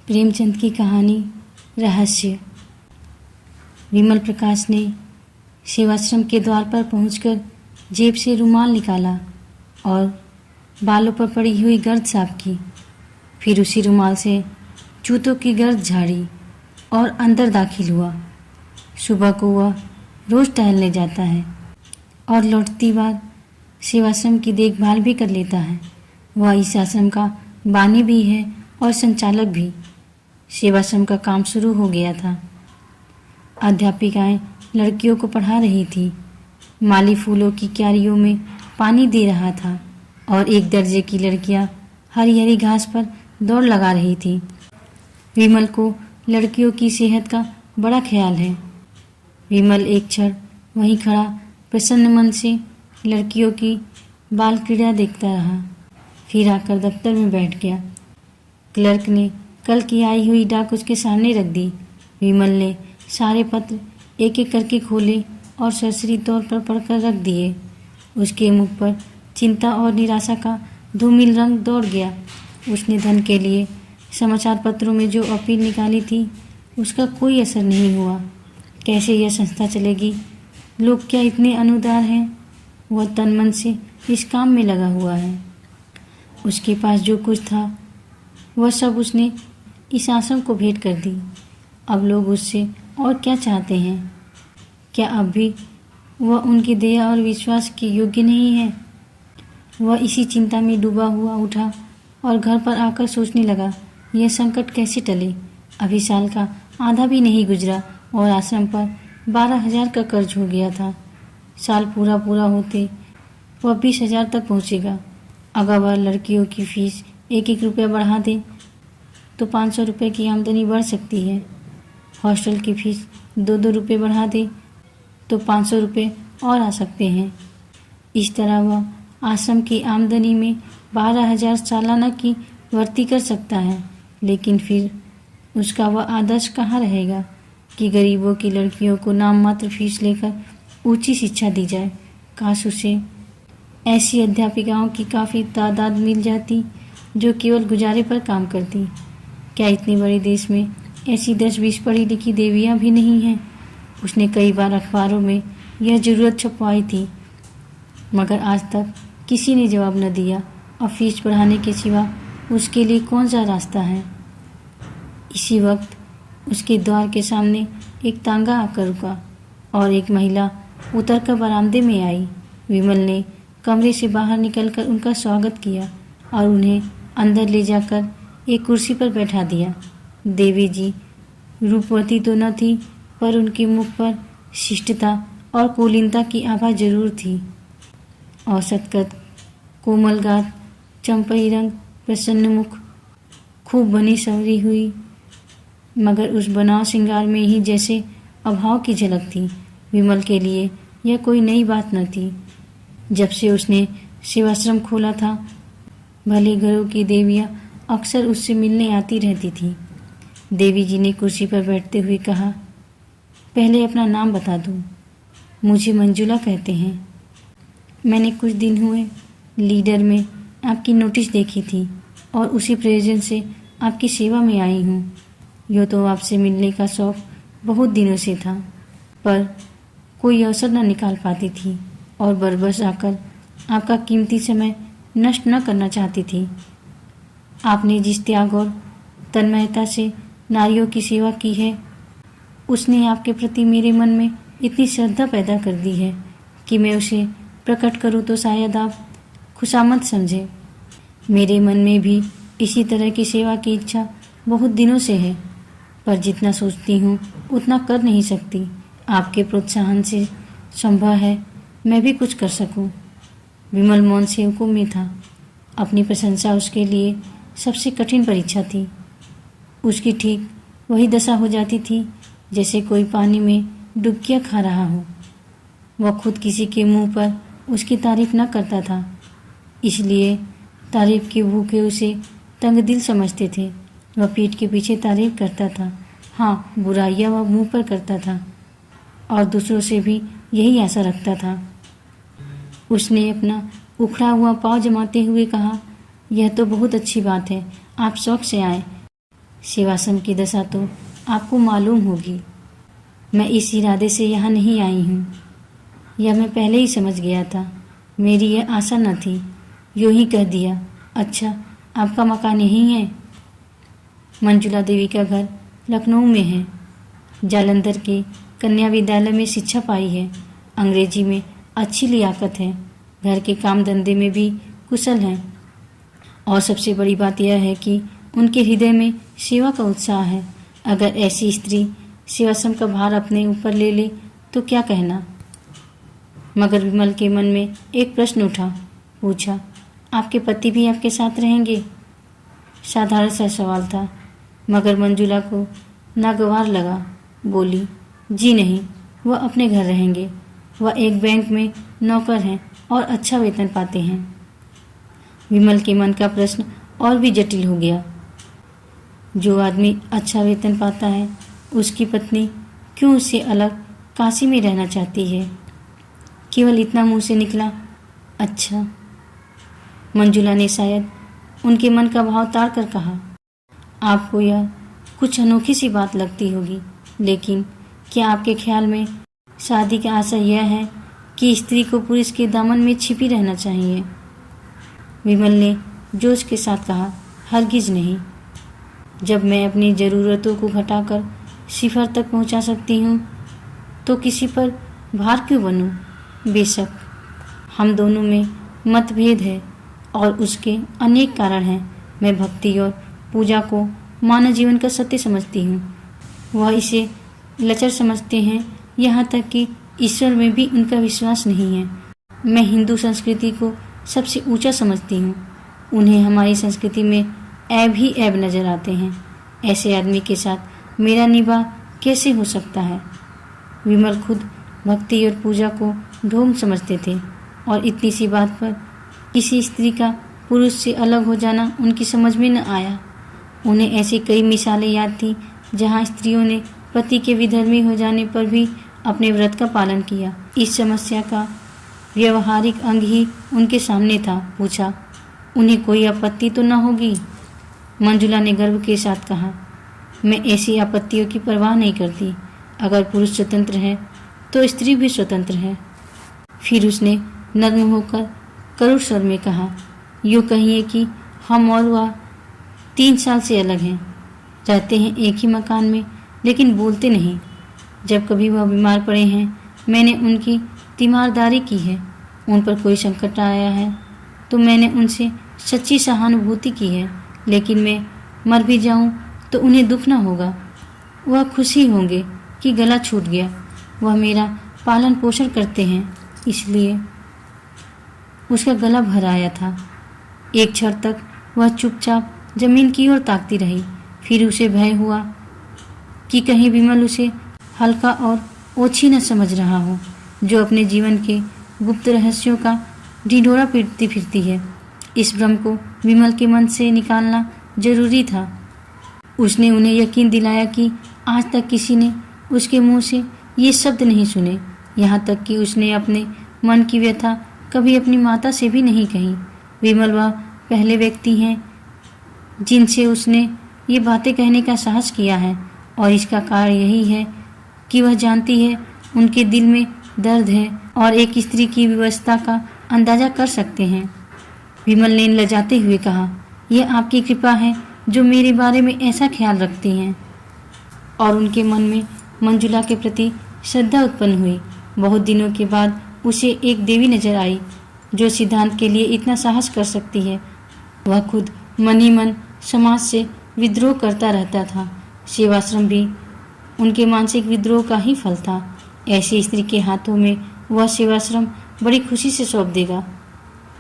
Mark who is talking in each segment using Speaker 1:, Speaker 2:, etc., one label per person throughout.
Speaker 1: प्रेमचंद की कहानी रहस्य। विमल प्रकाश ने सेवाश्रम के द्वार पर पहुंचकर जेब से रुमाल निकाला और बालों पर पड़ी हुई गर्द साफ की। फिर उसी रुमाल से जूतों की गर्द झाड़ी और अंदर दाखिल हुआ। सुबह को वह रोज टहलने जाता है और लौटती बार सेवाश्रम की देखभाल भी कर लेता है। वह इस आश्रम का बानी भी है और संचालक भी। सेवाश्रम का काम शुरू हो गया था। अध्यापिकाएं लड़कियों को पढ़ा रही थी। माली फूलों की क्यारियों में पानी दे रहा था और एक दर्जे की लड़कियां हरी हरी घास पर दौड़ लगा रही थी। विमल को लड़कियों की सेहत का बड़ा ख्याल है। विमल एक क्षण वहीं खड़ा प्रसन्न मन से लड़कियों की बाल क्रीड़ा देखता रहा। फिर आकर दफ्तर में बैठ गया। क्लर्क ने कल की आई हुई डाक उसके सामने रख दी। विमल ने सारे पत्र एक एक करके खोले और सरसरी तौर पर पढ़कर रख दिए। उसके मुख पर चिंता और निराशा का धूमिल रंग दौड़ गया। उसने धन के लिए समाचार पत्रों में जो अपील निकाली थी उसका कोई असर नहीं हुआ। कैसे यह संस्था चलेगी? लोग क्या इतने अनुदार हैं? वह तन मन से इस काम में लगा हुआ है। उसके पास जो कुछ था वह सब उसने इस आश्रम को भेंट कर दी। अब लोग उससे और क्या चाहते हैं? क्या अब भी वह उनकी दया और विश्वास के योग्य नहीं है? वह इसी चिंता में डूबा हुआ उठा और घर पर आकर सोचने लगा, यह संकट कैसे टले? अभी साल का आधा भी नहीं गुजरा और आश्रम पर 12,000 का कर्ज हो गया था। साल पूरा होते वह 20,000 तक पहुँचेगा। अगर वह लड़कियों की फीस 1-1 रुपया बढ़ा दे तो 500 रुपये की आमदनी बढ़ सकती है। हॉस्टल की फीस 2-2 रुपये बढ़ा दे तो 500 रुपये और आ सकते हैं। इस तरह वह आश्रम की आमदनी में 12,000 सालाना की वृद्धि कर सकता है। लेकिन फिर उसका वह आदर्श कहाँ रहेगा कि गरीबों की लड़कियों को नाम मात्र फीस लेकर ऊंची शिक्षा दी जाए। काश उसे ऐसी अध्यापिकाओं की काफ़ी तादाद मिल जाती जो केवल गुजारे पर काम करती। क्या इतने बड़े देश में ऐसी 10-20 पढ़ी लिखी देवियाँ भी नहीं हैं? उसने कई बार अखबारों में यह ज़रूरत छपवाई थी मगर आज तक किसी ने जवाब न दिया। और फीस बढ़ाने के सिवा उसके लिए कौन सा रास्ता है? इसी वक्त उसके द्वार के सामने एक तांगा आकर रुका और एक महिला उतरकर बरामदे में आई। विमल ने कमरे से बाहर निकलकर उनका स्वागत किया और उन्हें अंदर ले जाकर एक कुर्सी पर बैठा दिया। देवी जी रूपवती तो न थी पर उनके मुख पर शिष्टता और कुलीनता की आभा जरूर थी। औसत कद, कोमल गात, चंपई रंग, प्रसन्न मुख, खूब बनी संवरी हुई, मगर उस बनाव श्रृंगार में ही जैसे अभाव की झलक थी। विमल के लिए यह कोई नई बात न थी। जब से उसने सेवाश्रम खोला था भले घरों की देवियाँ अक्सर उससे मिलने आती रहती थी। देवी जी ने कुर्सी पर बैठते हुए कहा, पहले अपना नाम बता दूं। मुझे मंजुला कहते हैं। मैंने कुछ दिन हुए लीडर में आपकी नोटिस देखी थी और उसी प्रयोजन से आपकी सेवा में आई हूँ। यूँ तो आपसे मिलने का शौक़ बहुत दिनों से था पर कोई अवसर न निकाल पाती थी और बरबस आकर आपका कीमती समय नष्ट न करना चाहती थी। आपने जिस त्याग और तन्मयता से नारियों की सेवा की है उसने आपके प्रति मेरे मन में इतनी श्रद्धा पैदा कर दी है कि मैं उसे प्रकट करूं तो शायद आप खुशामद समझें। मेरे मन में भी इसी तरह की सेवा की इच्छा बहुत दिनों से है पर जितना सोचती हूँ उतना कर नहीं सकती। आपके प्रोत्साहन से संभव है मैं भी कुछ कर सकूं। विमल मौन सेवकों में था। अपनी प्रशंसा उसके लिए सबसे कठिन परीक्षा थी। उसकी ठीक वही दशा हो जाती थी जैसे कोई पानी में डुबकियाँ खा रहा हो। वह खुद किसी के मुंह पर उसकी तारीफ न करता था, इसलिए तारीफ के भूखे उसे तंग दिल समझते थे। वह पीठ के पीछे तारीफ करता था। हाँ, बुराइयाँ वह मुंह पर करता था और दूसरों से भी यही आशा रखता था। उसने अपना उखड़ा हुआ पाँव जमाते हुए कहा, यह तो बहुत अच्छी बात है। आप शौक से आए, सेवाश्रम की दशा तो आपको मालूम होगी। मैं इस इरादे से यहाँ नहीं आई हूँ, यह मैं पहले ही समझ गया था। मेरी यह आशा न थी, यूँ ही कह दिया। अच्छा, आपका मकान यहीं है? मंजुला देवी का घर लखनऊ में है। जालंधर के कन्या विद्यालय में शिक्षा पाई है। अंग्रेजी में अच्छी लियाकत है। घर के काम धंधे में भी कुशल हैं। और सबसे बड़ी बात यह है कि उनके हृदय में सेवा का उत्साह है। अगर ऐसी स्त्री सेवाश्रम का भार अपने ऊपर ले ले तो क्या कहना। मगर विमल के मन में एक प्रश्न उठा। पूछा, आपके पति भी आपके साथ रहेंगे? साधारण सा सवाल था, मगर मंजुला को नागवार लगा। बोली, जी नहीं, वह अपने घर रहेंगे। वह एक बैंक में नौकर हैं और अच्छा वेतन पाते हैं। विमल के मन का प्रश्न और भी जटिल हो गया। जो आदमी अच्छा वेतन पाता है, उसकी पत्नी क्यों उससे अलग काशी में रहना चाहती है? केवल इतना मुंह से निकला, अच्छा। मंजुला ने शायद उनके मन का भाव ताड़ कर कहा, आपको यह कुछ अनोखी सी बात लगती होगी, लेकिन क्या आपके ख्याल में शादी का आशय यह है कि स्त्री को पुरुष के दामन में छिपी रहना चाहिए? विमल ने जोश के साथ कहा, हरगिज नहीं। जब मैं अपनी ज़रूरतों को घटाकर सिफर तक पहुंचा सकती हूँ तो किसी पर भार क्यों बनूं? बेशक हम दोनों में मतभेद है और उसके अनेक कारण हैं। मैं भक्ति और पूजा को मानव जीवन का सत्य समझती हूँ, वह इसे लचर समझते हैं। यहाँ तक कि ईश्वर में भी उनका विश्वास नहीं है। मैं हिंदू संस्कृति को सबसे ऊंचा समझती हूँ। उन्हें हमारी संस्कृति में ऐब ही ऐब नजर आते हैं। ऐसे आदमी के साथ मेरा निभाव कैसे हो सकता है? विमल खुद भक्ति और पूजा को ढोंग समझते थे और इतनी सी बात पर किसी स्त्री का पुरुष से अलग हो जाना उनकी समझ में न आया। उन्हें ऐसी कई मिसालें याद थी जहाँ स्त्रियों ने पति के विधर्मी हो जाने पर भी अपने व्रत का पालन किया। इस समस्या का व्यवहारिक अंग ही उनके सामने था। पूछा, उन्हें कोई आपत्ति तो न होगी? मंजुला ने गर्व के साथ कहा, मैं ऐसी आपत्तियों की परवाह नहीं करती। अगर पुरुष स्वतंत्र है तो स्त्री भी स्वतंत्र है। फिर उसने नग्न होकर करुण स्वर में कहा, यूँ कहिए कि हम और वह 3 साल से अलग हैं, रहते हैं एक ही मकान में, लेकिन बोलते नहीं। जब कभी वह बीमार पड़े हैं, मैंने उनकी तीमारदारी की है। उन पर कोई संकट आया है तो मैंने उनसे सच्ची सहानुभूति की है, लेकिन मैं मर भी जाऊं तो उन्हें दुख न होगा। वह खुशी होंगे कि गला छूट गया। वह मेरा पालन पोषण करते हैं, इसलिए उसका गला भर आया था। एक क्षण तक वह चुपचाप जमीन की ओर ताकती रही। फिर उसे भय हुआ कि कहीं विमल उसे हल्का और ओछी न समझ रहा हो, जो अपने जीवन के गुप्त रहस्यों का ढिंढोरा पीटती फिरती है। इस भ्रम को विमल के मन से निकालना जरूरी था। उसने उन्हें यकीन दिलाया कि आज तक किसी ने उसके मुंह से ये शब्द नहीं सुने। यहाँ तक कि उसने अपने मन की व्यथा कभी अपनी माता से भी नहीं कही। विमल वह पहले व्यक्ति हैं जिनसे उसने ये बातें कहने का साहस किया है, और इसका कारण यही है कि वह जानती है उनके दिल में दर्द है और एक स्त्री की विवशता का अंदाजा कर सकते हैं। विमल ने लजाते हुए कहा, यह आपकी कृपा है जो मेरे बारे में ऐसा ख्याल रखती हैं। और उनके मन में मंजुला के प्रति श्रद्धा उत्पन्न हुई। बहुत दिनों के बाद उसे एक देवी नजर आई जो सिद्धांत के लिए इतना साहस कर सकती है। वह खुद मन ही मन समाज से विद्रोह करता रहता था। सेवाश्रम भी उनके मानसिक विद्रोह का ही फल था। ऐसी स्त्री के हाथों में वह सेवाश्रम बड़ी खुशी से सौंप देगा।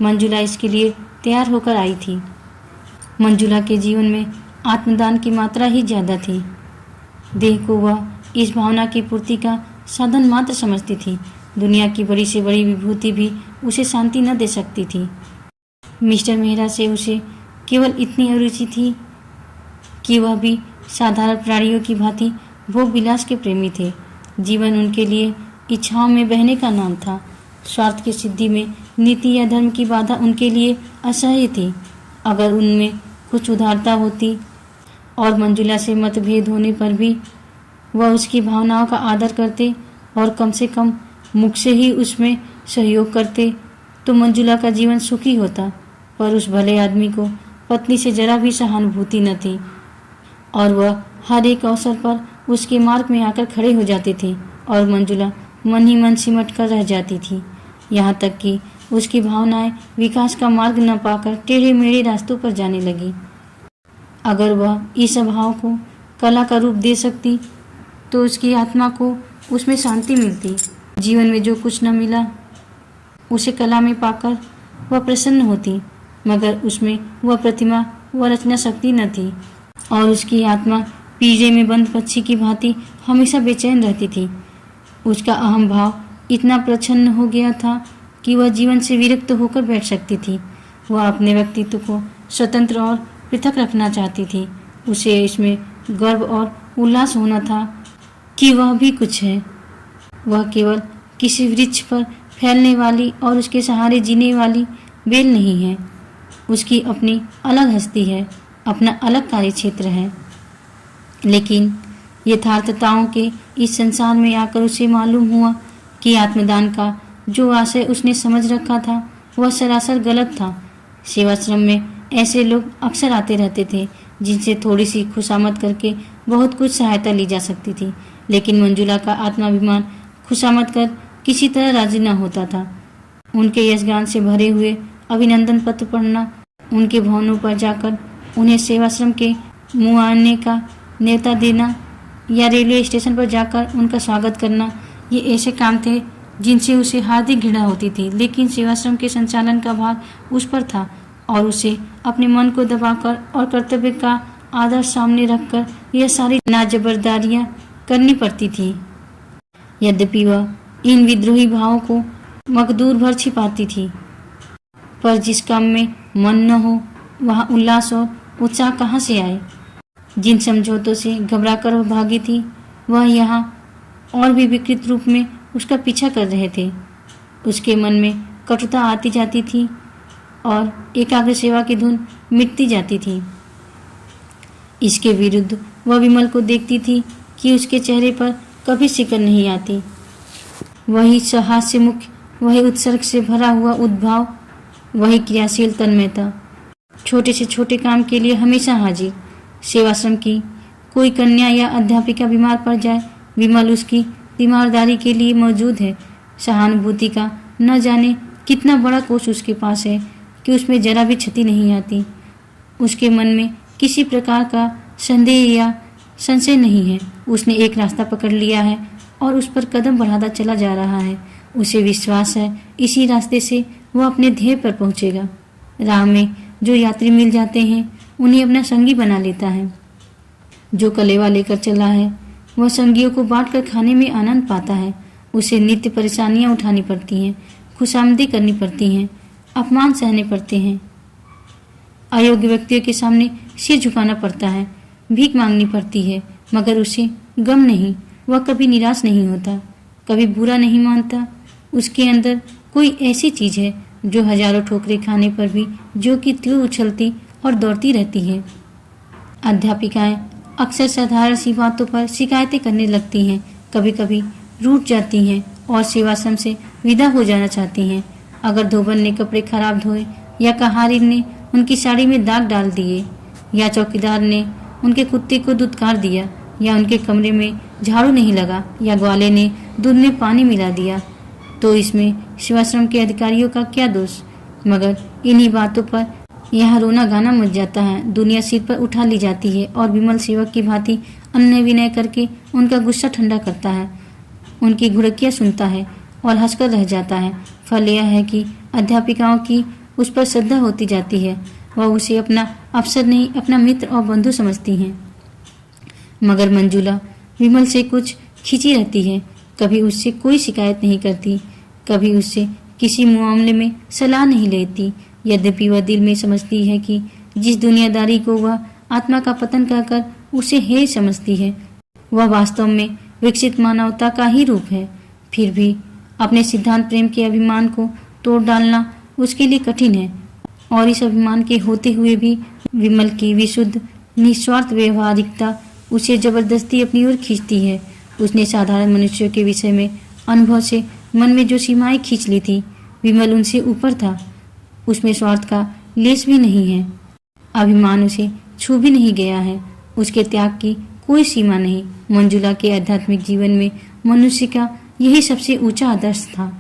Speaker 1: मंजुला इसके लिए तैयार होकर आई थी। मंजुला के जीवन में आत्मदान की मात्रा ही ज़्यादा थी। देह को वह इस भावना की पूर्ति का साधन मात्र समझती थी। दुनिया की बड़ी से बड़ी विभूति भी उसे शांति न दे सकती थी। मिस्टर मेहरा से उसे केवल इतनी अरुचि थी कि वह भी साधारण प्राणियों की भांति भोग विलास के प्रेमी थे। जीवन उनके लिए इच्छाओं में बहने का नाम था। स्वार्थ की सिद्धि में नीति या धर्म की बाधा उनके लिए असह्य थी। अगर उनमें कुछ उदारता होती और मंजुला से मतभेद होने पर भी वह उसकी भावनाओं का आदर करते और कम से कम मुख से ही उसमें सहयोग करते तो मंजुला का जीवन सुखी होता। पर उस भले आदमी को पत्नी से जरा भी सहानुभूति न थी और वह हर एक अवसर पर उसके मार्ग में आकर खड़े हो जाते थे और मंजुला मन ही मन सिमट कर रह जाती थी। यहाँ तक कि उसकी भावनाएं विकास का मार्ग न पाकर टेढ़े मेढ़े रास्तों पर जाने लगी। अगर वह इस अभाव को कला का रूप दे सकती तो उसकी आत्मा को उसमें शांति मिलती। जीवन में जो कुछ न मिला उसे कला में पाकर वह प्रसन्न होती, मगर उसमें वह प्रतिमा व रचना शक्ति न थी और उसकी आत्मा पिंजरे में बंद पक्षी की भांति हमेशा बेचैन रहती थी। उसका अहम भाव इतना प्रच्छन्न हो गया था कि वह जीवन से विरक्त होकर बैठ सकती थी। वह अपने व्यक्तित्व को स्वतंत्र और पृथक रखना चाहती थी। उसे इसमें गर्व और उल्लास होना था कि वह भी कुछ है। वह केवल किसी वृक्ष पर फैलने वाली और उसके सहारे जीने वाली बेल नहीं है। उसकी अपनी अलग हस्ती है, अपना अलग कार्यक्षेत्र है। लेकिन यथार्थताओं के इस संसार में आकर उसे मालूम हुआ कि आत्मदान का जो आशय उसने समझ रखा था वह सरासर गलत था। सेवाश्रम में ऐसे लोग अक्सर आते रहते थे जिनसे थोड़ी सी खुशामद करके बहुत कुछ सहायता ली जा सकती थी, लेकिन मंजुला का आत्माभिमान खुशामद कर किसी तरह राजी न होता था। उनके यशगान से भरे हुए अभिनंदन पत्र पढ़ना, उनके भवनों पर जाकर उन्हें सेवाश्रम के मुआयने का न्योता देना या रेलवे स्टेशन पर जाकर उनका स्वागत करना, ये ऐसे काम थे जिनसे उसे हार्दिक घृणा होती थी। लेकिन सेवाश्रम के संचालन का भार उस पर था और उसे अपने मन को दबाकर और कर्तव्य का आदर्श सामने रखकर यह सारी नाजबरदारियां करनी पड़ती थी। यद्यपि वह इन विद्रोही भावों को मकदूर भर छिपाती थी, पर जिस काम में मन न हो वहाँ उल्लास और उत्साह कहाँ से आए। जिन समझौतों से घबराकर वह भागी थी वह यहाँ और भी विकृत रूप में उसका पीछा कर रहे थे। उसके मन में कटुता आती जाती थी और एकाग्र सेवा की धुन मिटती जाती थी। इसके विरुद्ध वह विमल को देखती थी कि उसके चेहरे पर कभी सिकन नहीं आती। वही सहास्य मुख, वही उत्सर्ग से भरा हुआ उद्भाव, वही क्रियाशील तन्मयता, छोटे से छोटे काम के लिए हमेशा हाजिर। सेवाश्रम की कोई कन्या या अध्यापिका बीमार पड़ जाए, विमल उसकी तीमारदारी के लिए मौजूद है। सहानुभूति का न जाने कितना बड़ा कोष उसके पास है कि उसमें जरा भी क्षति नहीं आती। उसके मन में किसी प्रकार का संदेह या संशय नहीं है। उसने एक रास्ता पकड़ लिया है और उस पर कदम बढ़ाता चला जा रहा है। उसे विश्वास है इसी रास्ते से वह अपने ध्येय पर पहुंचेगा। राह में जो यात्री मिल जाते हैं उन्हें अपना संगी बना लेता है। जो कलेवा लेकर चला है वह संगियों को बांटकर खाने में आनंद पाता है। उसे नित्य परेशानियां उठानी पड़ती हैं, खुशामदी करनी पड़ती हैं, अपमान सहने पड़ते हैं, अयोग्य व्यक्तियों के सामने सिर झुकाना पड़ता है, भीख मांगनी पड़ती है, मगर उसे गम नहीं। वह कभी निराश नहीं होता, कभी बुरा नहीं मानता। उसके अंदर कोई ऐसी चीज है जो हजारों ठोकरें खाने पर भी जो कि त्यों उछलती और दौड़ती रहती है। अध्यापिकाएं अक्सर साधारण सी बातों पर शिकायतें करने लगती हैं, कभी कभी रूठ जाती हैं और सेवाश्रम से विदा हो जाना चाहती हैं। अगर धोबन ने कपड़े खराब धोए या कहारिन ने उनकी साड़ी में दाग डाल दिए या चौकीदार ने उनके कुत्ते को दुत्कार दिया या उनके कमरे में झाड़ू नहीं लगा या ग्वाले ने दूध में पानी मिला दिया, तो इसमें सेवाश्रम के अधिकारियों का क्या दोष। मगर इन्हीं बातों पर यहाँ रोना गाना मच जाता है। दुनिया सिर पर उठा ली जाती है और विमल सेवक की भांति अन्य विनय करके उनका गुस्सा ठंडा करता है, उनकी घुड़कियाँ सुनता है और हंसकर रह जाता है। फल यह है कि अध्यापिकाओं की उस पर श्रद्धा होती जाती है। वह उसे अपना अफसर नहीं, अपना मित्र और बंधु समझती हैं। मगर मंजुला विमल से कुछ खिंची रहती है, कभी उससे कोई शिकायत नहीं करती, कभी उससे किसी मामले में सलाह नहीं लेती। यद्यपि वह दिल में समझती है कि जिस दुनियादारी को वह आत्मा का पतन कहकर उसे हेय समझती है वह वास्तव में विकसित मानवता का ही रूप है, फिर भी अपने सिद्धांत प्रेम के अभिमान को तोड़ डालना उसके लिए कठिन है। और इस अभिमान के होते हुए भी विमल की विशुद्ध निस्वार्थ व्यवहारिकता उसे जबरदस्ती अपनी ओर खींचती है। उसने साधारण मनुष्यों के विषय में अनुभव से मन में जो सीमाएं खींच ली थी, विमल उनसे ऊपर था। उसमें स्वार्थ का लेस भी नहीं है। अभिमान उसे छू भी नहीं गया है। उसके त्याग की कोई सीमा नहीं। मंजुला के आध्यात्मिक जीवन में मनुष्य का यही सबसे ऊंचा आदर्श था,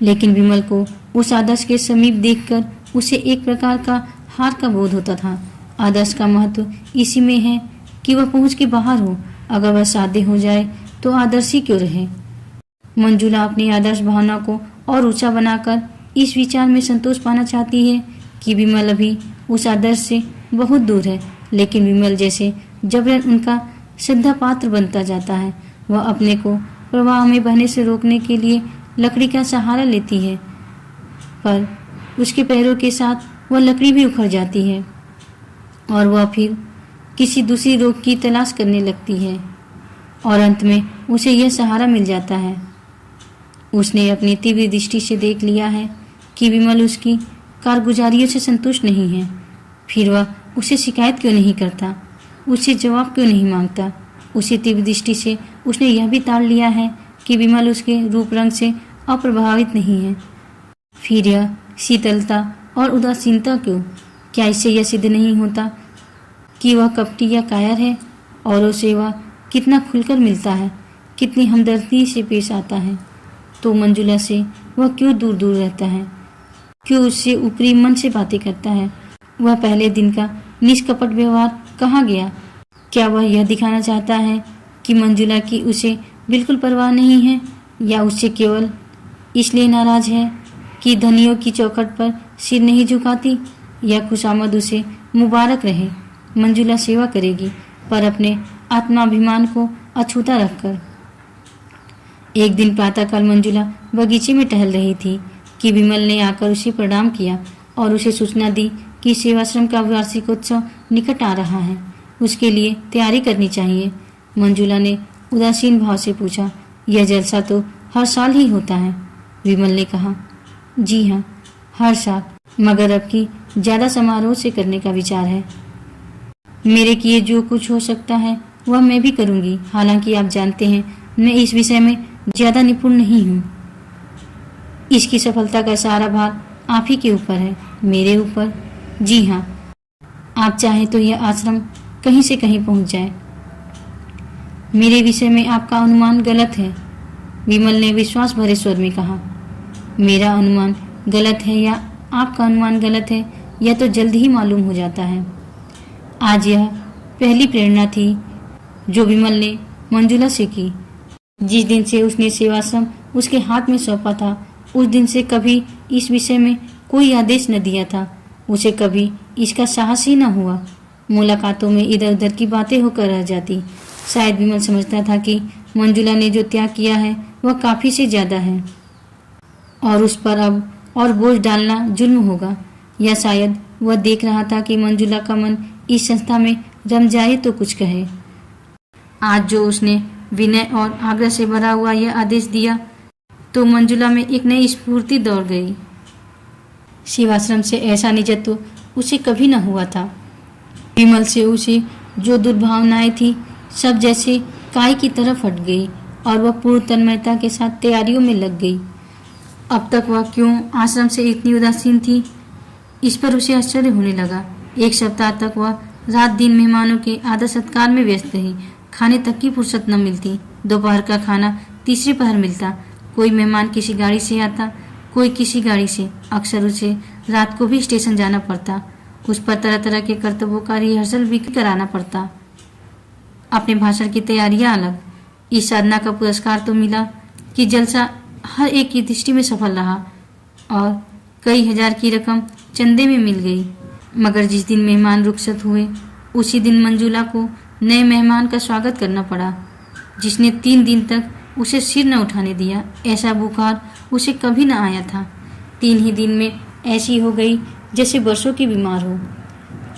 Speaker 1: लेकिन विमल को उस आदर्श के समीप देखकर उसे एक प्रकार का हार का बोध होता था। आदर्श का महत्व इसी में है कि वह पहुंच के बाहर हो। अगर वह साध्य हो जाए तो आदर्श ही क्यों रहे। मंजुला अपनी आदर्श भावना को और ऊंचा बनाकर इस विचार में संतोष पाना चाहती है कि विमल अभी उस आदर्श से बहुत दूर है, लेकिन विमल जैसे जबरन उनका श्रद्धा पात्र बनता जाता है। वह अपने को प्रवाह में बहने से रोकने के लिए लकड़ी का सहारा लेती है, पर उसके पैरों के साथ वह लकड़ी भी उखड़ जाती है और वह फिर किसी दूसरी रोक की तलाश करने लगती है और अंत में उसे यह सहारा मिल जाता है। उसने अपनी तीव्र दृष्टि से देख लिया है कि विमल उसकी कारगुजारियों से संतुष्ट नहीं है। फिर वह उसे शिकायत क्यों नहीं करता, उससे जवाब क्यों नहीं मांगता। उसी तीव्र दृष्टि से उसने यह भी ताड़ लिया है कि विमल उसके रूप रंग से अप्रभावित नहीं है। फिर यह शीतलता और उदासीनता क्यों? क्या इससे यह सिद्ध नहीं होता कि वह कपटी या कायर है? और उसे वह कितना खुलकर मिलता है, कितनी हमदर्दी से पेश आता है, तो मंजुला से वह क्यों दूर दूर रहता है, क्यों उससे ऊपरी मन से बातें करता है। वह पहले दिन का निष्कपट व्यवहार कहाँ गया? क्या वह यह दिखाना चाहता है कि मंजुला की उसे बिल्कुल परवाह नहीं है, या उससे केवल इसलिए नाराज है कि धनियों की चौखट पर सिर नहीं झुकाती? या खुशामद उसे मुबारक रहे, मंजुला सेवा करेगी, पर अपने आत्माभिमान को अछूता रखकर। एक दिन प्रातःकाल मंजुला बगीचे में टहल रही थी कि विमल ने आकर उसे प्रणाम किया और उसे सूचना दी कि सेवाश्रम का वार्षिकोत्सव निकट आ रहा है, उसके लिए तैयारी करनी चाहिए। मंजुला ने उदासीन भाव से पूछा, यह जलसा तो हर साल ही होता है? विमल ने कहा, जी हाँ, हर साल, मगर अब की ज्यादा समारोह से करने का विचार है। मेरे किए जो कुछ हो सकता है वह मैं भी करूंगी। हालांकि आप जानते हैं मैं इस विषय में ज्यादा निपुण नहीं हूँ। इसकी सफलता का सारा भार आप ही के ऊपर है। मेरे ऊपर? जी हाँ, आप चाहें तो यह आश्रम कहीं से कहीं पहुंच जाए। मेरे विषय में आपका अनुमान गलत है, विमल ने विश्वास भरे स्वर में कहा। मेरा अनुमान गलत है या आपका अनुमान गलत है, यह तो जल्द ही मालूम हो जाता है। आज यह पहली प्रेरणा थी जो विमल ने मंजुला से की। जिस दिन से उसने सेवाश्रम उसके हाथ में सौंपा था, उस दिन से कभी इस विषय में कोई आदेश न दिया था। उसे कभी इसका साहस ही न हुआ। मुलाकातों में इधर उधर की बातें होकर रह जाती। शायद विमल समझता था कि मंजुला ने जो त्याग किया है वह काफी से ज्यादा है और उस पर अब और बोझ डालना जुल्म होगा। या शायद वह देख रहा था कि मंजुला का मन इस संस्था में रम जाए तो कुछ कहे। आज जो उसने विनय और आग्रह से भरा हुआ यह आदेश दिया तो मंजुला में एक नई स्फूर्ति दौड़ गई। शिवाश्रम से ऐसा निजत्व उसे कभी न हुआ था। विमल से उसे जो दुर्भावनाएं थी सब जैसे काय की तरफ हट गई और वह पूर्ण तन्मयता के साथ तैयारियों में लग गई। अब तक वह क्यों आश्रम से इतनी उदासीन थी, इस पर उसे आश्चर्य होने लगा। एक सप्ताह तक वह रात दिन मेहमानों के आदर सत्कार में व्यस्त रही। खाने तक की फुर्सत न मिलती। दोपहर का खाना तीसरे पहर मिलता। कोई मेहमान किसी गाड़ी से आता, कोई किसी गाड़ी से। अक्सर उसे रात को भी स्टेशन जाना पड़ता। उस पर तरह तरह के कर्तव्यों का रिहर्सल भी कराना पड़ता। अपने भाषण की तैयारियां अलग। इस साधना का पुरस्कार तो मिला कि जलसा हर एक की दृष्टि में सफल रहा और कई हजार की रकम चंदे में मिल गई। मगर जिस दिन मेहमान रुखसत हुए उसी दिन मंजुला को नए मेहमान का स्वागत करना पड़ा, जिसने 3 दिन तक उसे सिर न उठाने दिया। ऐसा बुखार उसे कभी न आया था। 3 ही दिन में ऐसी हो गई जैसे वर्षों की बीमार हो।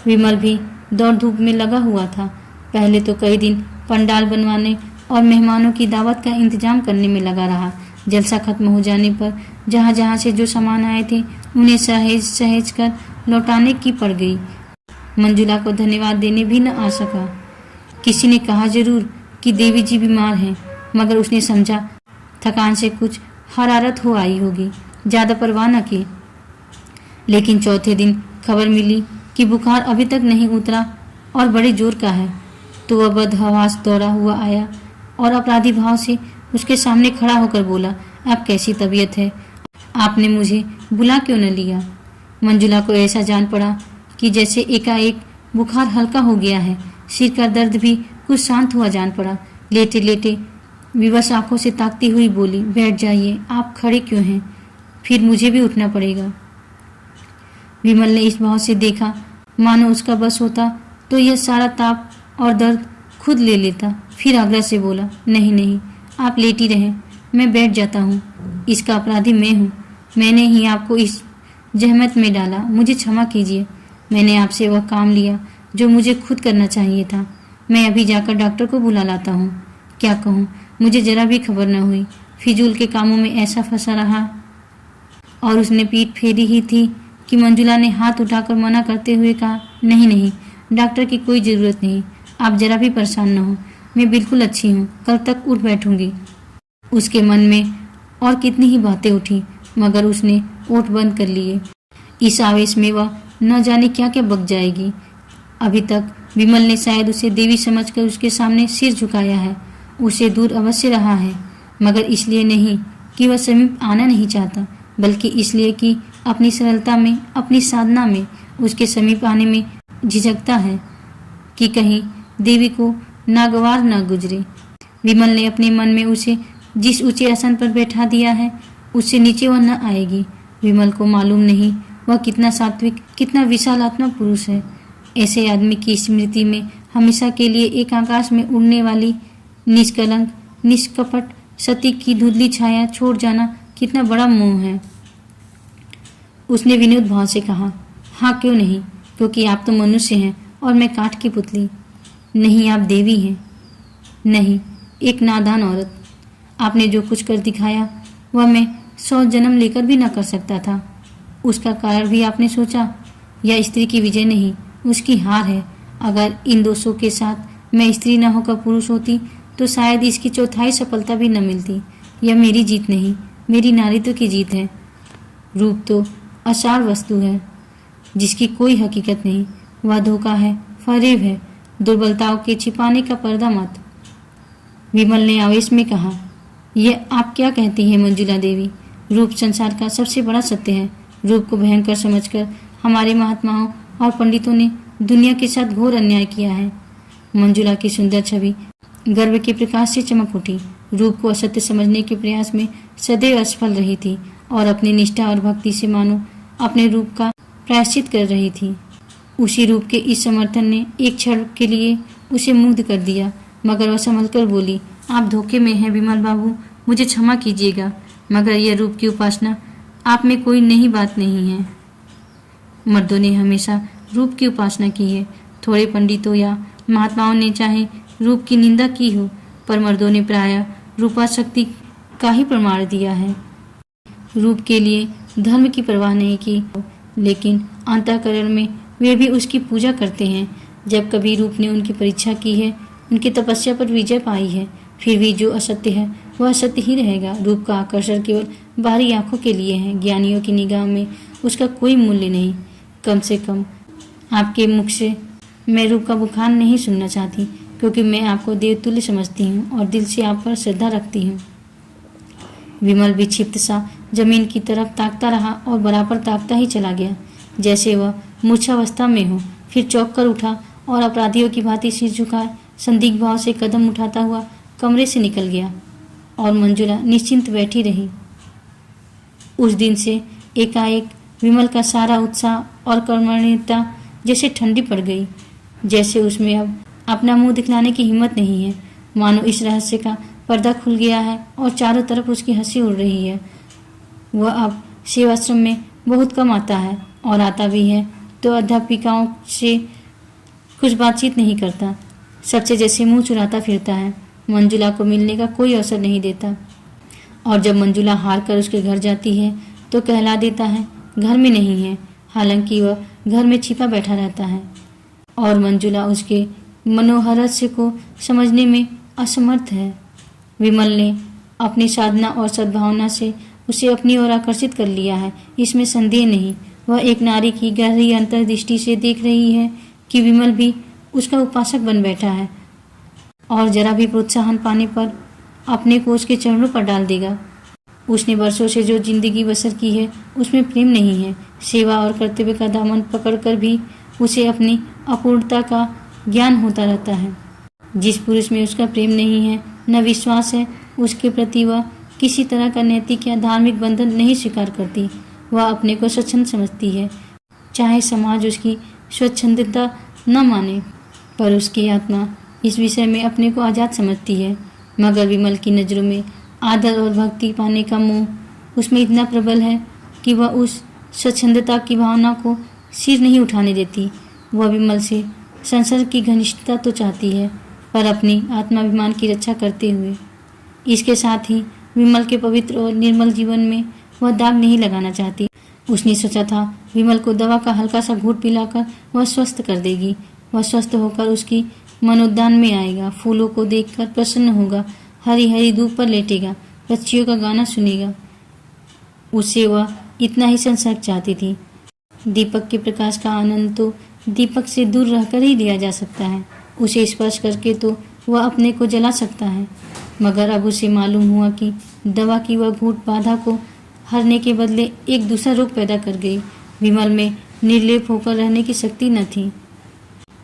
Speaker 1: विमल भी दौड़ धूप में लगा हुआ था। पहले तो कई दिन पंडाल बनवाने और मेहमानों की दावत का इंतजाम करने में लगा रहा। जलसा खत्म हो जाने पर जहाँ जहाँ से जो सामान आए थे उन्हें सहेज सहेज कर लौटाने की पड़ गई। मंजुला को धन्यवाद देने भी न आ सका। किसी ने कहा जरूर कि देवी जी बीमार हैं, मगर उसने समझा थकान से कुछ हरारत हो आई होगी, ज़्यादा परवाह न की। लेकिन चौथे दिन खबर मिली कि बुखार अभी तक नहीं उतरा और बड़े जोर का है, तो वह बदहवास दौड़ा हुआ आया और अपराधी भाव से उसके सामने खड़ा होकर बोला, अब कैसी तबीयत है? आपने मुझे बुला क्यों न लिया? मंजुला को ऐसा जान पड़ा कि जैसे एकाएक बुखार हल्का हो गया है। सिर का दर्द भी कुछ शांत हुआ जान पड़ा। लेटे लेटे विवश आंखों से ताकती हुई बोली, बैठ जाइए, आप खड़े क्यों हैं? फिर मुझे भी उठना पड़ेगा। विमल ने इस भाव से देखा मानो उसका बस होता तो यह सारा ताप और दर्द खुद ले लेता। फिर आग्रह से बोला, नहीं नहीं, आप लेटी रहें, मैं बैठ जाता हूँ। इसका अपराधी मैं हूँ, मैंने ही आपको इस जहमत में डाला, मुझे क्षमा कीजिए। मैंने आपसे वह काम लिया जो मुझे खुद करना चाहिए था। मैं अभी जाकर डॉक्टर को बुला लाता हूँ। क्या कहूँ, मुझे जरा भी खबर न हुई, फिजूल के कामों में ऐसा फंसा रहा। और उसने पीठ फेरी ही थी कि मंजुला ने हाथ उठाकर मना करते हुए कहा, नहीं नहीं, डॉक्टर की कोई ज़रूरत नहीं, आप जरा भी परेशान न हो, मैं बिल्कुल अच्छी हूँ, कल तक उठ बैठूंगी। उसके मन में और कितनी ही बातें उठी, मगर उसने ओठ बंद कर लिए। इस आवेश में वह न जाने क्या क्या बक जाएगी। अभी तक विमल ने शायद उसे देवी समझकर उसके सामने सिर झुकाया है, उसे दूर अवश्य रहा है, मगर इसलिए नहीं कि वह समीप आना नहीं चाहता, बल्कि इसलिए कि अपनी सरलता में, अपनी साधना में उसके समीप आने में झिझकता है कि कहीं देवी को नागवार न गुजरे। विमल ने अपने मन में उसे जिस ऊंचे आसन पर बैठा दिया है, उससे नीचे वह न आएगी। विमल को मालूम नहीं वह कितना सात्विक, कितना विशालात्मा पुरुष है। ऐसे आदमी की स्मृति में हमेशा के लिए एक आकाश में उड़ने वाली निष्कलंक, निष्कपट सती की धुंधली छाया छोड़ जाना कितना बड़ा मोह है। उसने विनोद भाव से कहा, हाँ क्यों नहीं, क्योंकि आप तो मनुष्य हैं और मैं काठ की पुतली। नहीं, आप देवी हैं। नहीं, एक नादान औरत। आपने जो कुछ कर दिखाया वह मैं 100 जन्म लेकर भी न कर सकता था। उसका कारण भी आपने सोचा? यह स्त्री की विजय नहीं, उसकी हार है। अगर इन दोषों के साथ मैं स्त्री न होकर पुरुष होती तो शायद इसकी चौथाई सफलता भी न मिलती। यह मेरी जीत नहीं, मेरी नारीत्व की जीत है। रूप तो असार वस्तु है जिसकी कोई हकीकत नहीं, वह धोखा है, फरेब है, दुर्बलताओं के छिपाने का पर्दा मत। विमल ने आवेश में कहा, यह आप क्या कहती हैं मंजुला देवी? रूप संसार का सबसे बड़ा सत्य है। रूप को भयंकर समझकर हमारे महात्माओं और पंडितों ने दुनिया के साथ घोर अन्याय किया है। मंजुला की सुंदर छवि गर्व के प्रकाश से चमक उठी। रूप को असत्य समझने के प्रयास में सदैव असफल रही थी और अपनी निष्ठा और भक्ति से मानो अपने रूप का प्रायश्चित कर रही थी। उसी रूप के इस समर्थन ने एक क्षण के लिए उसे मुग्ध कर दिया, मगर वह संभल कर बोली, आप धोखे में हैं विमल बाबू, मुझे क्षमा कीजिएगा, मगर यह रूप की उपासना आप में कोई नई बात नहीं है। मर्दों ने हमेशा रूप की उपासना की है। थोड़े पंडितों या महात्माओं ने चाहे रूप की निंदा की हो, पर मर्दों ने प्रायः रूपाशक्ति का ही प्रमाण दिया है। रूप के लिए धर्म की परवाह नहीं की, लेकिन अंतःकरण में वे भी उसकी पूजा करते हैं। जब कभी रूप ने उनकी परीक्षा की है, उनकी तपस्या पर विजय पाई है, फिर भी जो असत्य है वह असत्य ही रहेगा। रूप का आकर्षण केवल बाहरी आंखों के लिए है, ज्ञानियों की निगाह में उसका कोई मूल्य नहीं। कम से कम आपके मुख से मैं रूप का बुखार नहीं सुनना चाहती, क्योंकि मैं आपको देवतुल्य समझती हूँ और दिल से आप पर श्रद्धा रखती हूँ। विमल विक्षिप्त सा जमीन की तरफ ताकता रहा और बराबर ताकता ही चला गया, जैसे वह मूर्छावस्था में हो। फिर चौंक कर उठा और अपराधियों की भांति सिर झुकाए संदिग्ध भाव से कदम उठाता हुआ कमरे से निकल गया और मंजुला निश्चिंत बैठी रही। उस दिन से एकाएक विमल का सारा उत्साह और कर्मण्यता जैसे ठंडी पड़ गई, जैसे उसमें अब अपना मुंह दिखलाने की हिम्मत नहीं है। मानो इस रहस्य का पर्दा खुल गया है और चारों तरफ उसकी हंसी उड़ रही है। वह अब सेवाश्रम में बहुत कम आता है, और आता भी है तो अध्यापिकाओं से कुछ बातचीत नहीं करता, सबसे जैसे मुंह चुराता फिरता है। मंजुला को मिलने का कोई अवसर नहीं देता, और जब मंजुला हार कर उसके घर जाती है तो कहला देता है घर में नहीं है, हालांकि वह घर में छिपा बैठा रहता है। और मंजुला उसके मनोहारस्य को समझने में असमर्थ है। विमल ने अपनी साधना और सद्भावना से उसे अपनी ओर आकर्षित कर लिया है, इसमें संदेह नहीं। वह एक नारी की गहरी अंतर्दृष्टि से देख रही है कि विमल भी उसका उपासक बन बैठा है और जरा भी प्रोत्साहन पाने पर अपने को उसके चरणों पर डाल देगा। उसने वर्षों से जो जिंदगी बसर की है उसमें प्रेम नहीं है। सेवा और कर्तव्य का दामन पकड़कर भी उसे अपनी अपूर्णता का ज्ञान होता रहता है। जिस पुरुष में उसका प्रेम नहीं है, न विश्वास है, उसके प्रति वह किसी तरह का नैतिक या धार्मिक बंधन नहीं स्वीकार करती। वह अपने को स्वच्छंद समझती है, चाहे समाज उसकी स्वच्छंदता न माने, पर उसकी आत्मा इस विषय में अपने को आज़ाद समझती है। मगर विमल की नज़रों में आदर और भक्ति पाने का मोह उसमें इतना प्रबल है कि वह उस स्वच्छंदता की भावना को सिर नहीं उठाने देती। वह विमल से संसार की घनिष्ठता तो चाहती है, पर अपनी आत्माभिमान की रक्षा करते हुए। इसके साथ ही विमल के पवित्र और निर्मल जीवन में वह दाग नहीं लगाना चाहती। उसने सोचा था विमल को दवा का हल्का सा घूंट पिलाकर वह स्वस्थ कर देगी। वह स्वस्थ होकर उसकी मनोद्यान में आएगा, फूलों को देखकर प्रसन्न होगा, हरी हरी धूप पर लेटेगा, पक्षियों का गाना सुनेगा। उससे वह इतना ही संसर्ग चाहती थी। दीपक के प्रकाश का आनंद तो दीपक से दूर रहकर ही लिया जा सकता है। उसे स्पर्श करके तो वह अपने को जला सकता है, मगर अब उसे मालूम हुआ कि दवा की वह घूंट बाधा को हरने के बदले एक दूसरा रोग पैदा कर गई। विमल में निर्लेप होकर रहने की शक्ति न थी।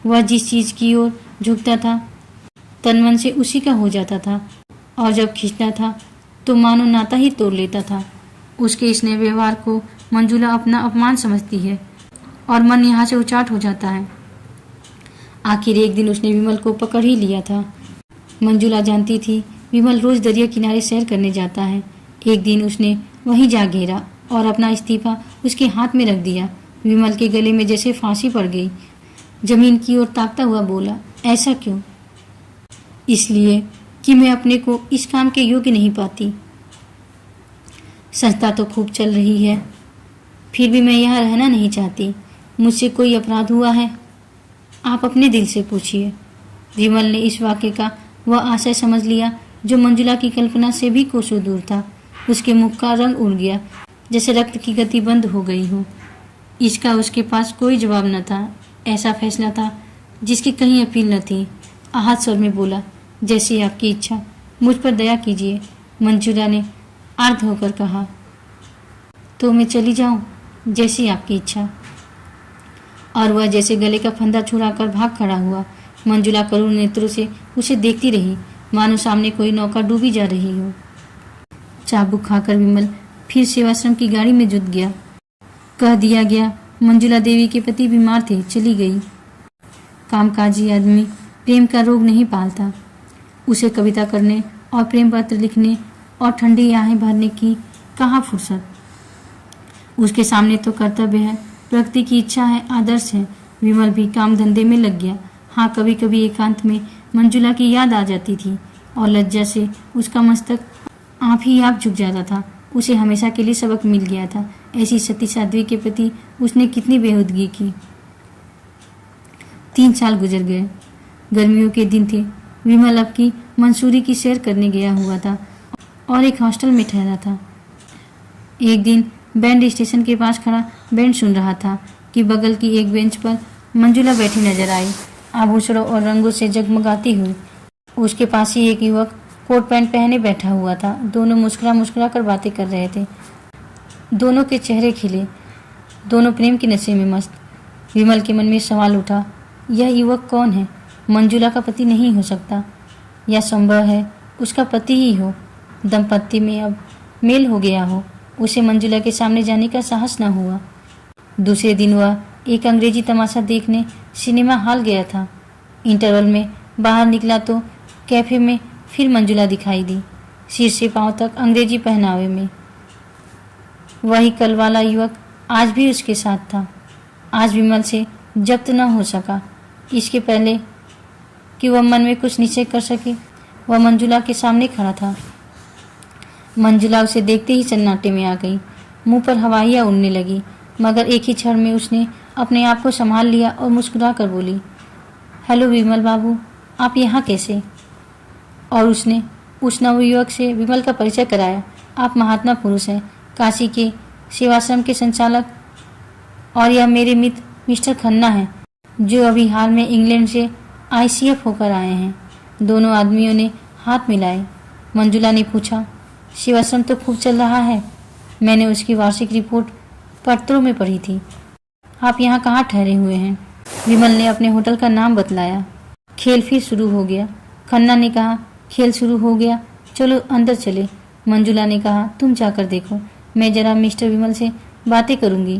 Speaker 1: वह जिस चीज की ओर झुकता था तनमन से उसी का हो जाता था, और जब खींचता था तो मानो नाता ही तोड़ लेता था। उसके स्नेह व्यवहार को मंजुला अपना अपमान समझती है और मन यहाँ से उचाट हो जाता है। आखिर एक दिन उसने विमल को पकड़ ही लिया था। मंजुला जानती थी विमल रोज दरिया किनारे सैर करने जाता है। एक दिन उसने वहीं जा घेरा और अपना इस्तीफा उसके हाथ में रख दिया। विमल के गले में जैसे फांसी पड़ गई। जमीन की ओर ताकता हुआ बोला, ऐसा क्यों? इसलिए कि मैं अपने को इस काम के योग्य नहीं पाती। संस्था तो खूब चल रही है, फिर भी मैं यहाँ रहना नहीं चाहती। मुझसे कोई अपराध हुआ है? आप अपने दिल से पूछिए। विमल ने इस वाक्य का वह आशय समझ लिया जो मंजुला की कल्पना से भी कोसों दूर था। उसके मुख का रंग उड़ गया, जैसे रक्त की गति बंद हो गई हो। इसका उसके पास कोई जवाब न था। ऐसा फैसला था जिसकी कहीं अपील न थी। आहत स्वर में बोला, जैसी आपकी इच्छा, मुझ पर दया कीजिए। मंजुला ने आर्द्र होकर कहा, तो मैं चली जाऊं? जैसी आपकी इच्छा। और वह जैसे गले का फंदा छुड़ाकर भाग खड़ा हुआ। मंजुला करुण नेत्रों से उसे देखती रही, मानो सामने कोई नौका डूबी जा रही हो। चाबुक खाकर विमल फिर सेवाश्रम की गाड़ी में जुट गया। कह दिया गया मंजुला देवी के पति बीमार थे, चली गई। कामकाजी आदमी प्रेम का रोग नहीं पालता। उसे कविता करने और प्रेम पत्र लिखने और ठंडी आहें भरने की कहाँ फुर्सत। उसके सामने तो कर्तव्य है, प्रकृति की इच्छा है, आदर्श है। विमल भी काम धंधे में लग गया। हाँ, कभी कभी एकांत में मंजुला की याद आ जाती थी और लज्जा से उसका मस्तक आप ही आप झुक जाता था। उसे हमेशा के लिए सबक मिल गया था। ऐसी सती साध्वी के प्रति उसने कितनी बेहूदगी की। 3 साल गुजर गए। गर्मियों के दिन थे। विमल अब की मंसूरी की सैर करने गया हुआ था और एक हॉस्टल में ठहरा था। एक दिन बैंड स्टेशन के पास खड़ा बैंड सुन रहा था कि बगल की एक बेंच पर मंजुला बैठी नजर आई, आभूषणों और रंगों से जगमगाती हुई। उसके पास ही एक युवक कोट पैंट पहने बैठा हुआ था। दोनों मुस्कुरा कर बातें कर रहे थे। दोनों के चेहरे खिले, दोनों प्रेम के नशे में मस्त। विमल के मन में सवाल उठा, यह युवक कौन है? मंजुला का पति नहीं हो सकता, या संभव है उसका पति ही हो। दंपत्ति में अब मेल हो गया हो। उसे मंजुला के सामने जाने का साहस न हुआ। दूसरे दिन वह एक अंग्रेजी तमाशा देखने सिनेमा हॉल गया था। इंटरवल में बाहर निकला तो कैफे में फिर मंजुला दिखाई दी, सिर से पांव तक अंग्रेजी पहनावे में। वही कल वाला युवक आज भी उसके साथ था। आज विमल से जब्त न हो सका। इसके पहले कि वह मन में कुछ निश्चय कर सके, वह मंजुला के सामने खड़ा था। मंजुला उसे देखते ही सन्नाटे में आ गई। मुंह पर हवाइयाँ उड़ने लगी, मगर एक ही क्षण में उसने अपने आप को संभाल लिया और मुस्कुरा कर बोली, हेलो विमल बाबू, आप यहाँ कैसे? और उसने उस नवयुवक से विमल का परिचय कराया। आप महात्मा पुरुष हैं, काशी के सेवाश्रम के संचालक, और यह मेरे मित्र मिस्टर खन्ना हैं, जो अभी हाल में इंग्लैंड से ICF होकर आए हैं। दोनों आदमियों ने हाथ मिलाए। मंजुला ने पूछा, सेवाश्रम तो खूब चल रहा है। मैंने उसकी वार्षिक रिपोर्ट पत्रों में पढ़ी थी। आप यहाँ कहाँ ठहरे हुए हैं? विमल ने अपने होटल का नाम बतलाया। खेल फिर शुरू हो गया। खन्ना ने कहा, खेल शुरू हो गया, चलो अंदर चले। मंजुला ने कहा, तुम जाकर देखो, मैं जरा मिस्टर विमल से बातें करूंगी।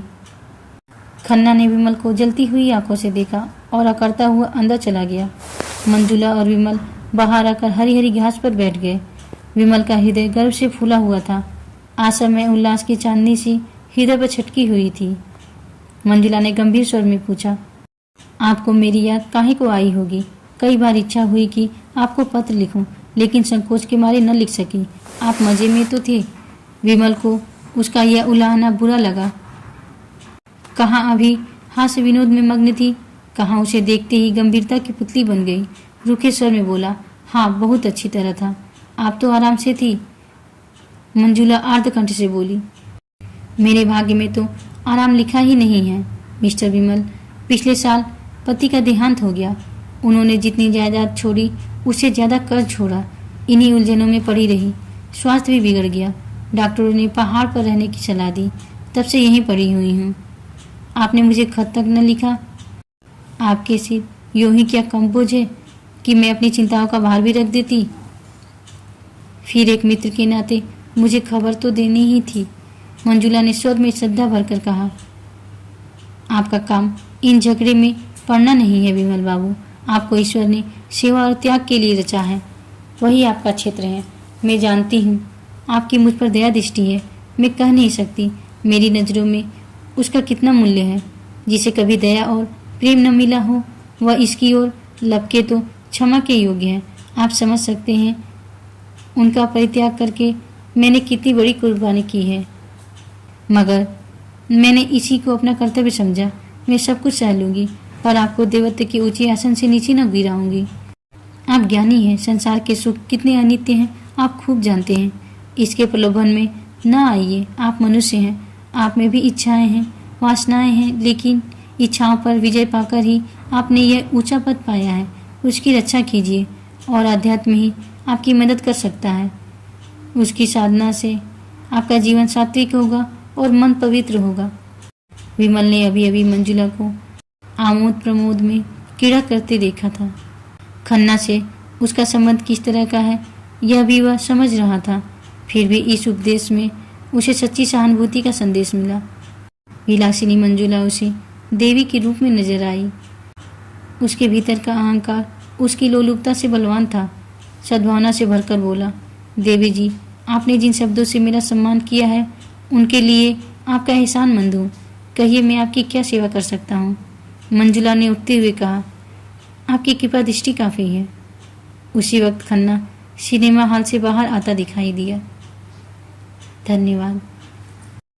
Speaker 1: खन्ना ने विमल को जलती हुई आंखों से देखा और अकड़ता हुआ अंदर चला गया। मंजुला और विमल बाहर आकर हरी हरी घास पर बैठ गए। विमल का हृदय गर्व से फूला हुआ था। आशा में उल्लास की चांदनी सी हृदय पर छटकी हुई थी। मंजुला ने गंभीर स्वर में पूछा, आपको मेरी याद काहे को आई होगी? कई बार इच्छा हुई कि आपको पत्र लिखूं, लेकिन संकोच के मारे न लिख सकी। आप मजे में तो थे। विमल को उसका यह उलाहना बुरा लगा। कहाँ अभी हास्य विनोद में मग्न थी, कहाँ उसे देखते ही गंभीरता की पुतली बन गई। रूखे स्वर में बोला, हाँ बहुत अच्छी तरह था। आप तो आराम से थी। मंजुला आर्द्रकंठ से बोली, मेरे भाग्य में तो आराम लिखा ही नहीं है मिस्टर विमल। पिछले साल पति का देहांत हो गया। उन्होंने जितनी जायदाद छोड़ी उससे ज्यादा कर्ज छोड़ा। इन्हीं उलझनों में पड़ी रही। स्वास्थ्य भी बिगड़ गया। डॉक्टरों ने पहाड़ पर रहने की सलाह दी। तब से यहीं पड़ी हुई हूँ। आपने मुझे खत तक न लिखा। आपके सिर यूं ही क्या कम बोझ है कि मैं अपनी चिंताओं का भार भी रख देती। फिर एक मित्र के नाते मुझे खबर तो देनी ही थी। मंजुला ने स्वर में श्रद्धा भरकर कहा, आपका काम इन झगड़े में पड़ना नहीं है विमल बाबू। आपको ईश्वर ने सेवा और त्याग के लिए रचा है, वही आपका क्षेत्र है। मैं जानती हूँ आपकी मुझ पर दया दृष्टि है। मैं कह नहीं सकती मेरी नज़रों में उसका कितना मूल्य है। जिसे कभी दया और प्रेम न मिला हो वह इसकी ओर लपके तो क्षमा के योग्य है। आप समझ सकते हैं उनका परित्याग करके मैंने कितनी बड़ी कुर्बानी की है, मगर मैंने इसी को अपना कर्तव्य समझा। मैं सब कुछ सह लूंगी, पर आपको देवत्व के ऊंचे आसन से नीचे न गिराऊंगी। आप ज्ञानी हैं, संसार के सुख कितने अनित्य हैं आप खूब जानते हैं। इसके प्रलोभन में न आइए। आप मनुष्य हैं, आप में भी इच्छाएं हैं, वासनाएं हैं, लेकिन इच्छाओं पर विजय पाकर ही आपने यह ऊंचा पद पाया है। उसकी रक्षा कीजिए और अध्यात्म ही आपकी मदद कर सकता है। उसकी साधना से आपका जीवन सात्विक होगा और मन पवित्र होगा। विमल ने अभी अभी मंजुला को आमोद प्रमोद में कीड़ा करते देखा था। खन्ना से उसका संबंध किस तरह का है यह भी वह समझ रहा था। फिर भी इस उपदेश में उसे सच्ची सहानुभूति का संदेश मिला। विलासिनी मंजुला उसे देवी के रूप में नजर आई। उसके भीतर का अहंकार उसकी लोलुपता से बलवान था। सद्भावना से भरकर बोला, देवी जी, आपने जिन शब्दों से मेरा सम्मान किया है उनके लिए आपका एहसानमंद हूँ। कहिए मैं आपकी क्या सेवा कर सकता हूँ? मंजुला ने उठते हुए कहा, आपकी कृपा दृष्टि काफ़ी है। उसी वक्त खन्ना सिनेमा हॉल से बाहर आता दिखाई दिया। धन्यवाद।